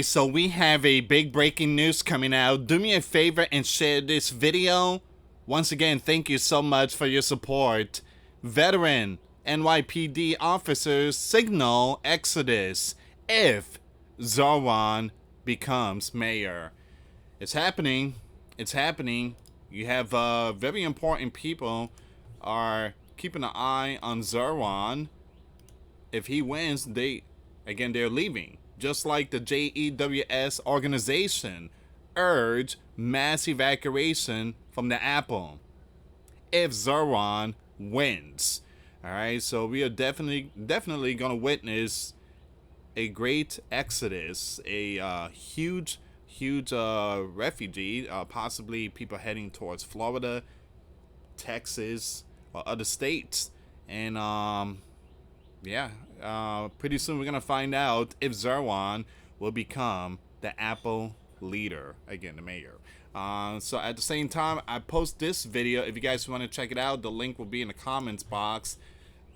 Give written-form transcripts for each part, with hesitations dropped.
So we have a big breaking news coming out. Do me a favor and share this video. Once again, thank you so much for your support. Veteran NYPD officers signal exodus if Zarwan becomes mayor. It's happening. It's happening. You have very important people are keeping an eye on Zarwan. If he wins, they're leaving. Just like the JEWS organization urged mass evacuation from the Apple if Zarwan wins. All right, so we are definitely gonna witness a great exodus, a huge refugee, possibly people heading towards Florida, Texas, or other states, and yeah, pretty soon we're gonna find out if Zarwan will become the Apple leader again, the mayor. So at the same time, I post this video. If you guys want to check it out, the link will be in the comments box.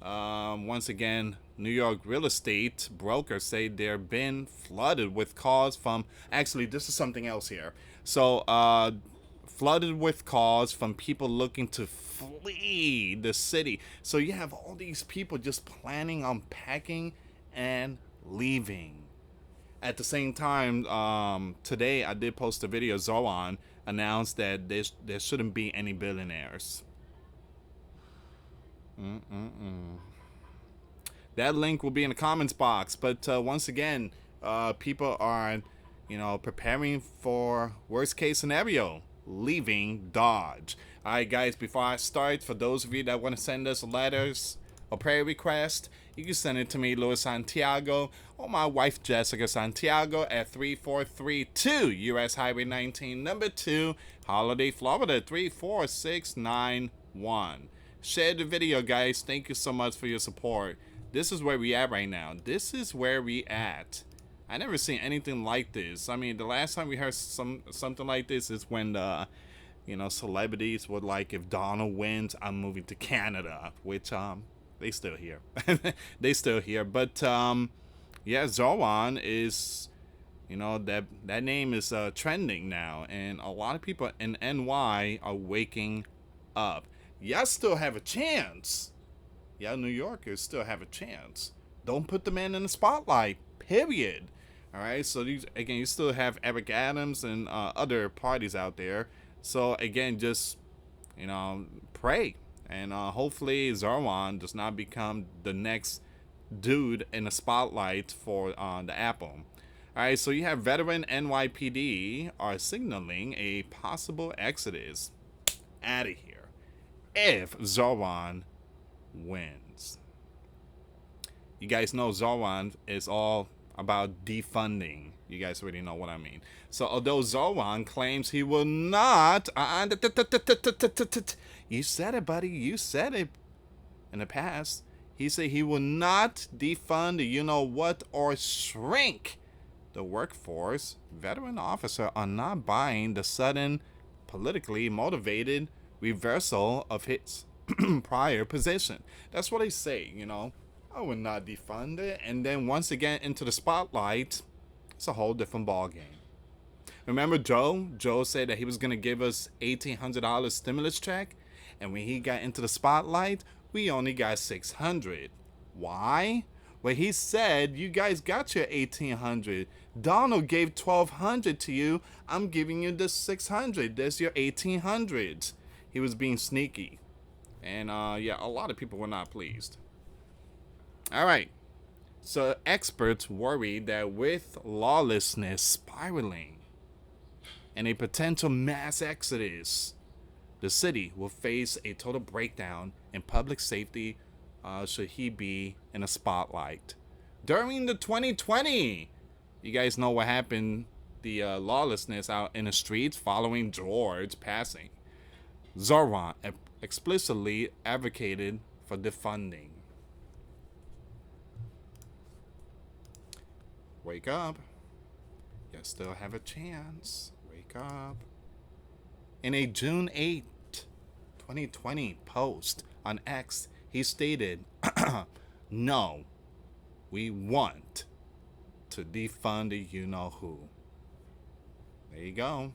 Once again, New York real estate brokers say they're been flooded with calls from. Actually, this is something else here. So, flooded with calls from people looking to flee the city. So you have all these people just planning on packing and leaving. At the same time, today I did post a video. Zoan announced that there shouldn't be any billionaires. That link will be in the comments box. But once again, people are, preparing for worst case scenario, leaving Dodge. All right, guys. Before I start, for those of you that want to send us letters or prayer request, you can send it to me, US Santiago, or my wife Jessica Santiago at 3432 US Highway 19, number 2, Holiday, Florida 34691. Share the video, guys. Thank you so much for your support. This is where we at right now. This is where we at. I never seen anything like this. I mean, the last time we heard something like this is when the celebrities would like, if Donald wins, I'm moving to Canada, which they still here. They still here. But yeah, Zarwan is, that name is trending now, and a lot of people in NY are waking up. Y'all still have a chance. Y'all New Yorkers still have a chance. Don't put the man in the spotlight, period. All right, so you still have Eric Adams and other parties out there. So again, just pray, and hopefully Zarwan does not become the next dude in the spotlight for the Apple. All right, so you have veteran NYPD are signaling a possible exodus out of here if Zarwan wins. You guys know Zarwan is all about defunding. You guys already know what I mean. So although Zarwan claims he will not, you said it, buddy. You said it in the past. He said he will not defund the what or shrink the workforce. Veteran officers are not buying the sudden, politically motivated reversal of his prior position. That's what they say, I would not defund it. And then once again into the spotlight, it's a whole different ballgame. Remember Joe? Joe said that he was going to give us $1,800 stimulus check. And when he got into the spotlight, we only got $600. Why? Well, he said, you guys got your $1,800. Donald gave $1,200 to you. I'm giving you the $600. There's your $1,800. He was being sneaky. And yeah, a lot of people were not pleased. All right. So experts worry that with lawlessness spiraling and a potential mass exodus, the city will face a total breakdown in public safety should he be in a spotlight. During the 2020, you guys know what happened, the lawlessness out in the streets following George passing. Zarwan explicitly advocated for defunding. Wake up. You still have a chance. Wake up. In a June 8, 2020 post on X, he stated, no, we want to defund the you-know-who. There you go.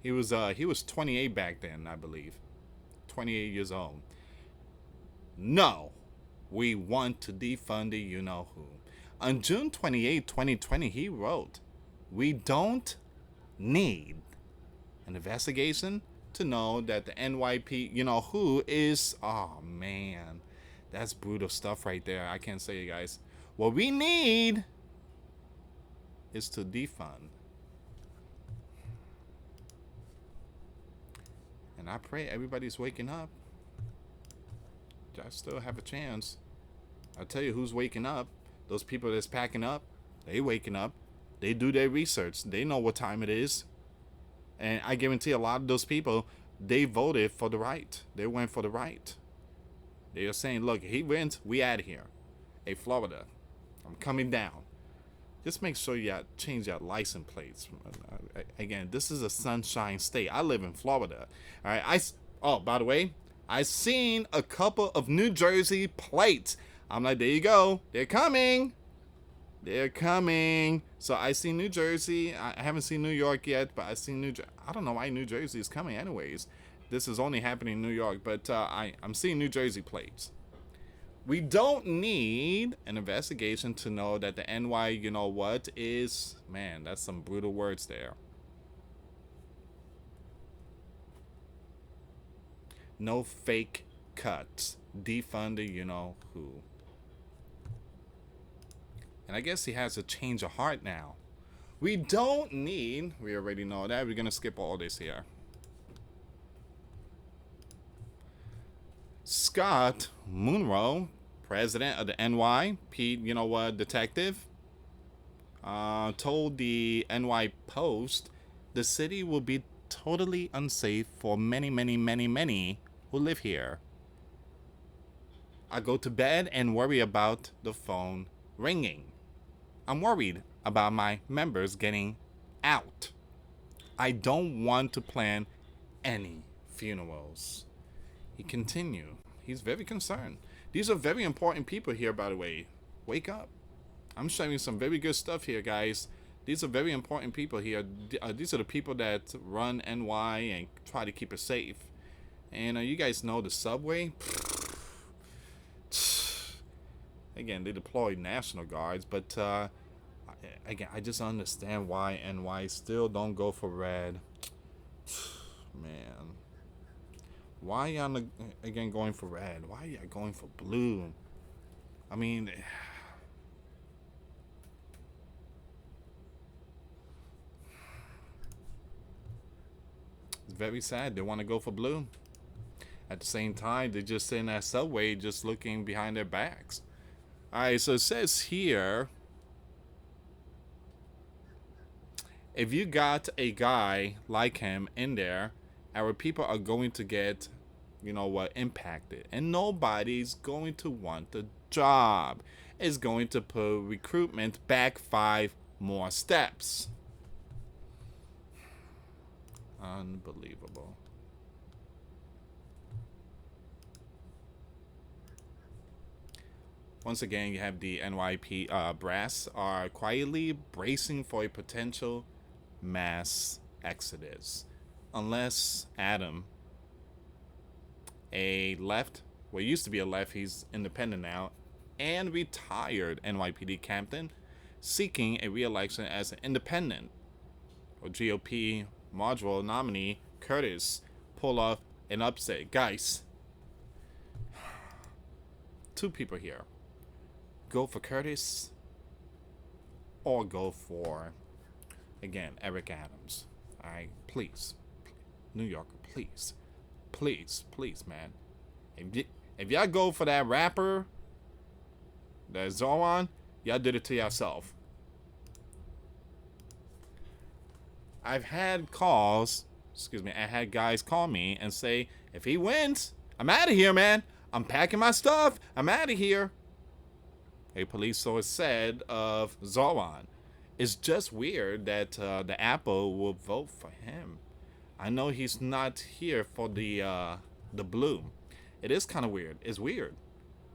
He was 28 back then, I believe. 28 years old. No, we want to defund the you-know-who. On June 28, 2020, he wrote, "We don't need an investigation to know that the NYP you-know-who is..." Oh, man. That's brutal stuff right there. I can't say it, guys. What we need is to defund. And I pray everybody's waking up. I still have a chance. I'll tell you who's waking up. Those people that's packing up, they waking up. They do their research. They know what time it is. And I guarantee a lot of those people, they voted for the right. They went for the right. They are saying, look, he wins, we out of here. Hey, Florida, I'm coming down. Just make sure you change your license plates. Again, this is a sunshine state. I live in Florida. All right. Oh, by the way, I seen a couple of New Jersey plates. I'm like, there you go. They're coming. They're coming. So I see New Jersey. I haven't seen New York yet, but I see New Jersey. I don't know why New Jersey is coming anyways. This is only happening in New York, but I'm seeing New Jersey plates. We don't need an investigation to know that the NY, you know what, is... Man, that's some brutal words there. No fake cuts. Defund the you-know-who. And I guess he has a change of heart now. We don't need... We already know that. We're going to skip all this here. Scott Munro, president of the NYP, you know what, detective, told the NY Post the city will be totally unsafe for many, many, many, many who live here. I go to bed and worry about the phone ringing. I'm worried about my members getting out. I don't want to plan any funerals. He continued. He's very concerned. These are very important people here, by the way. Wake up. I'm showing you some very good stuff here, guys. These are very important people here. These are the people that run NY and try to keep it safe. And you guys know the subway. Again, they deploy National Guards, but again, I just understand why NY still don't go for red. Man. Why y'all again going for red? Why y'all going for blue? I mean, it's very sad. They want to go for blue. At the same time, they're just sitting at subway, just looking behind their backs. All right, so it says here, if you got a guy like him in there, our people are going to get, you know what, impacted. And nobody's going to want the job. It's going to put recruitment back 5 more steps. Unbelievable. Once again, you have the NYP brass are quietly bracing for a potential mass exodus. Unless Adam, a left, well, used to be a left, he's independent now, and retired NYPD captain, seeking a re-election as an independent, or GOP module nominee, Curtis, pull off an upset. Guys, 2 people here. Go for Curtis, or go for, again, Eric Adams. All right, please. New Yorker, please, man. If y'all go for that rapper, that Zoran, y'all did it to yourself. I've had calls, I had guys call me and say, if he wins, I'm out of here, man. I'm packing my stuff. I'm out of here. A police source said of Zoran. It's just weird that the Apple will vote for him. I know he's not here for the blue. It is kind of weird. It's weird.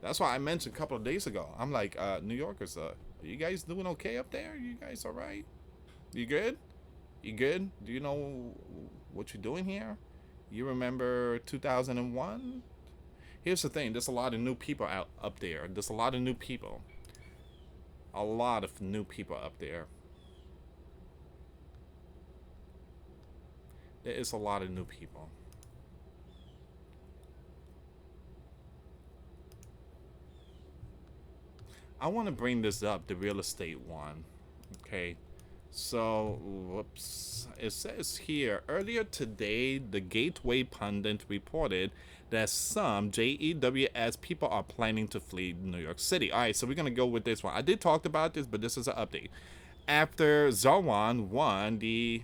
That's why I mentioned a couple of days ago. I'm like, New Yorkers, are you guys doing okay up there? You guys all right? You good? You good? Do you know what you're doing here? You remember 2001? Here's the thing. There's a lot of new people out up there. There's a lot of new people. A lot of new people up there. There is a lot of new people. I want to bring this up, the real estate one. Okay. So, whoops. It says here earlier today, the Gateway Pundit reported that some JEWS people are planning to flee New York City. All right, so we're going to go with this one. I did talk about this, but this is an update. After Zarwan won the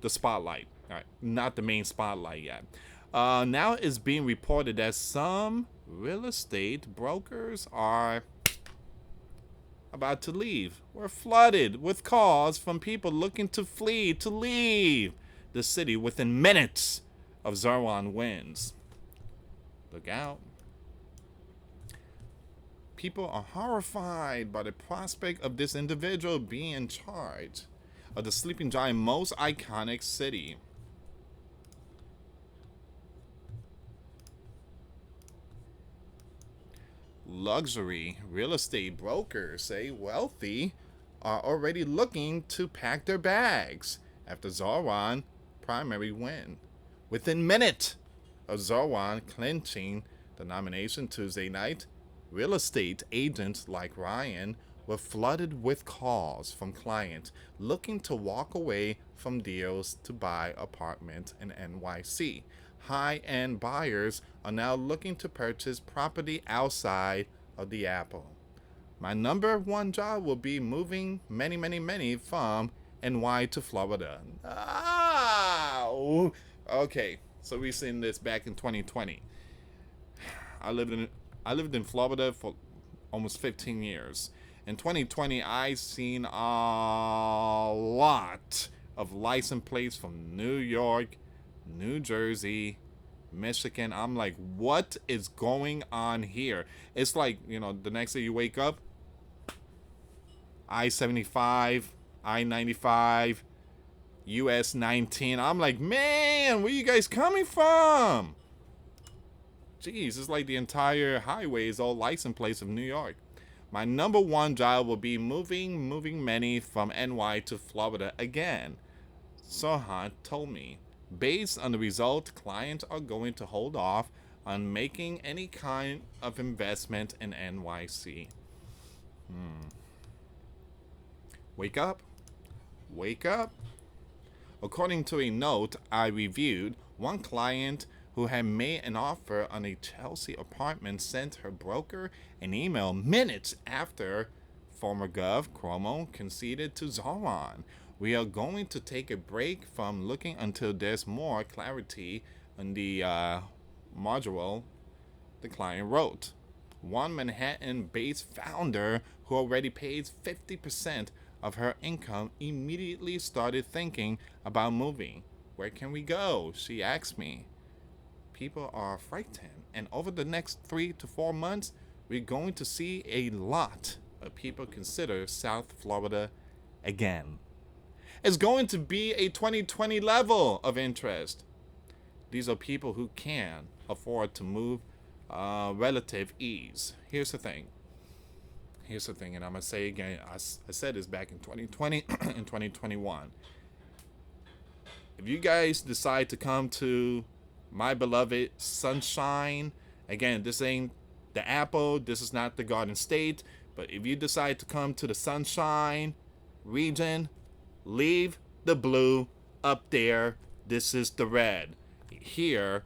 spotlight. All right, not the main spotlight yet. Now it's being reported that some real estate brokers are about to leave. We're flooded with calls from people looking to flee, to leave the city within minutes of Zarwan wins. Look out. People are horrified by the prospect of this individual being in charge of the sleeping giant most iconic city. Luxury real estate brokers say wealthy are already looking to pack their bags after Zarwan primary win. Within minutes of Zarwan clinching the nomination Tuesday night, real estate agents like Ryan were flooded with calls from clients looking to walk away from deals to buy apartments in NYC. High-end buyers are now looking to purchase property outside of the Apple. My number one job will be moving many from NY to Florida. Oh, okay. So we've seen this back in 2020. I lived in Florida for almost 15 years. In 2020, I seen a lot of license plates from New York, New Jersey, Michigan. I'm like, what is going on here? It's like, the next day you wake up, I-75, I-95, US 19. I'm like, man, where you guys coming from? Jeez, it's like the entire highway is all license plates of New York. My number one job will be moving many from NY to Florida again. Sohan told me. Based on the result, clients are going to hold off on making any kind of investment in NYC. Wake up. Wake up. According to a note I reviewed, one client who had made an offer on a Chelsea apartment sent her broker an email minutes after former Gov Cuomo conceded to Zarwan. We are going to take a break from looking until there's more clarity on the module, the client wrote. One Manhattan-based founder who already pays 50% of her income immediately started thinking about moving. Where can we go? She asked me. People are frightened, and over the next 3 to 4 months, we're going to see a lot of people consider South Florida again. It's going to be a 2020 level of interest. These are people who can afford to move relative ease. Here's the thing, and I'm going to say again, I said this back in 2020 and 2021. If you guys decide to come to my beloved Sunshine, again, this ain't the Apple, this is not the Garden State, but if you decide to come to the Sunshine region, leave the blue up there. This is the red. Here,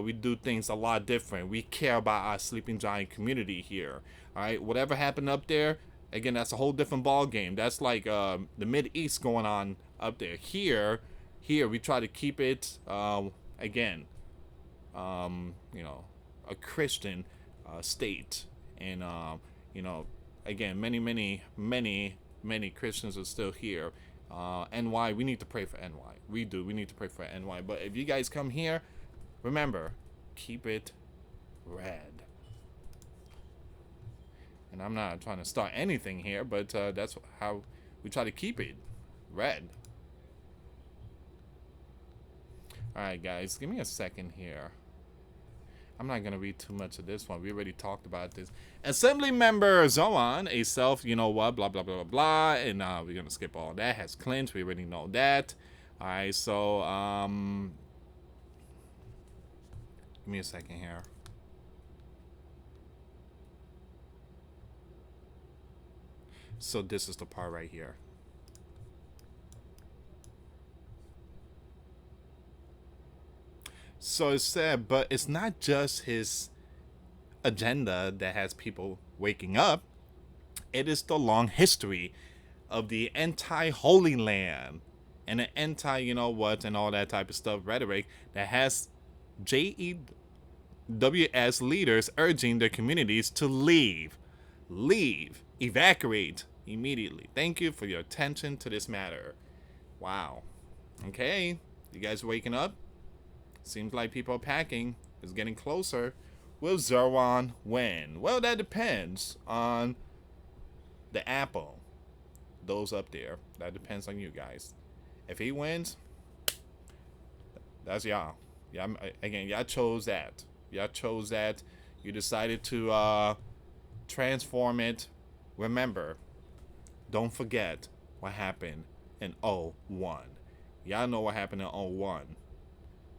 we do things a lot different. We care about our sleeping giant community here. All right, whatever happened up there, again, that's a whole different ball game. That's like the Mid East going on up there. Here, we try to keep it again, a Christian state, and again, many Christians are still here. NY, we need to pray for NY. We need to pray for NY. But if you guys come here, remember, keep it red. And I'm not trying to start anything here, but that's how we try to keep it red. Alright, guys, give me a second here. I'm not going to read too much of this one. We already talked about this. Assembly member Zoan, a self, you know what, blah, blah, blah, blah, blah. And we're going to skip all that. Has clinched. We already know that. Alright, so, give me a second here. So this is the part right here. So it said, but it's not just his agenda that has people waking up. It is the long history of the anti-Holy Land and the anti, you know what, and all that type of stuff rhetoric that has JEWS leaders urging their communities to leave, evacuate immediately. Thank you for your attention to this matter. Wow. Okay, you guys waking up? Seems like people are packing. It's getting closer. Will Zoan win? Well, that depends on the apple. Those up there. That depends on you guys. If he wins, that's y'all. Yeah, again, y'all chose that. Y'all chose that. You decided to transform it. Remember, don't forget what happened in 01. Y'all know what happened in 01.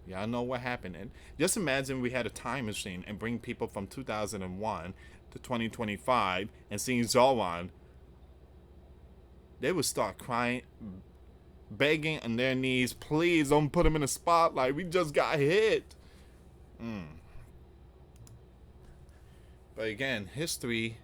Y'all know what happened. And just imagine we had a time machine and bring people from 2001 to 2025 and seeing Zoan. They would start crying, begging on their knees, please don't put him in the spotlight. We just got hit. But again, history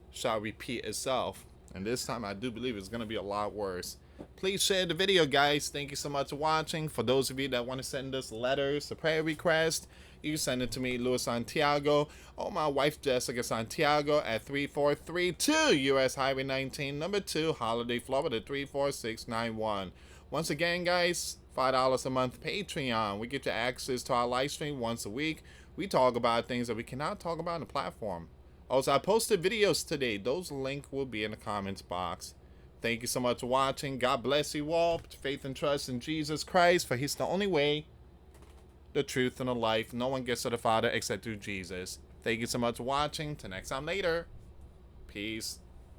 shall repeat itself. And this time I do believe it's going to be a lot worse. Please share the video, guys. Thank you so much for watching. For those of you that want to send us letters, a prayer request, you can send it to me, US Santiago, or my wife, Jessica Santiago, at 3432 US Highway 19, number 2, Holiday, Florida, 34691. Once again, guys, $5 a month Patreon. We get you access to our live stream once a week. We talk about things that we cannot talk about on the platform. Also, I posted videos today. Those links will be in the comments box. Thank you so much for watching. God bless you all. Put faith and trust in Jesus Christ, for he's the only way, the truth, and the life. No one gets to the Father except through Jesus. Thank you so much for watching. Till next time later. Peace.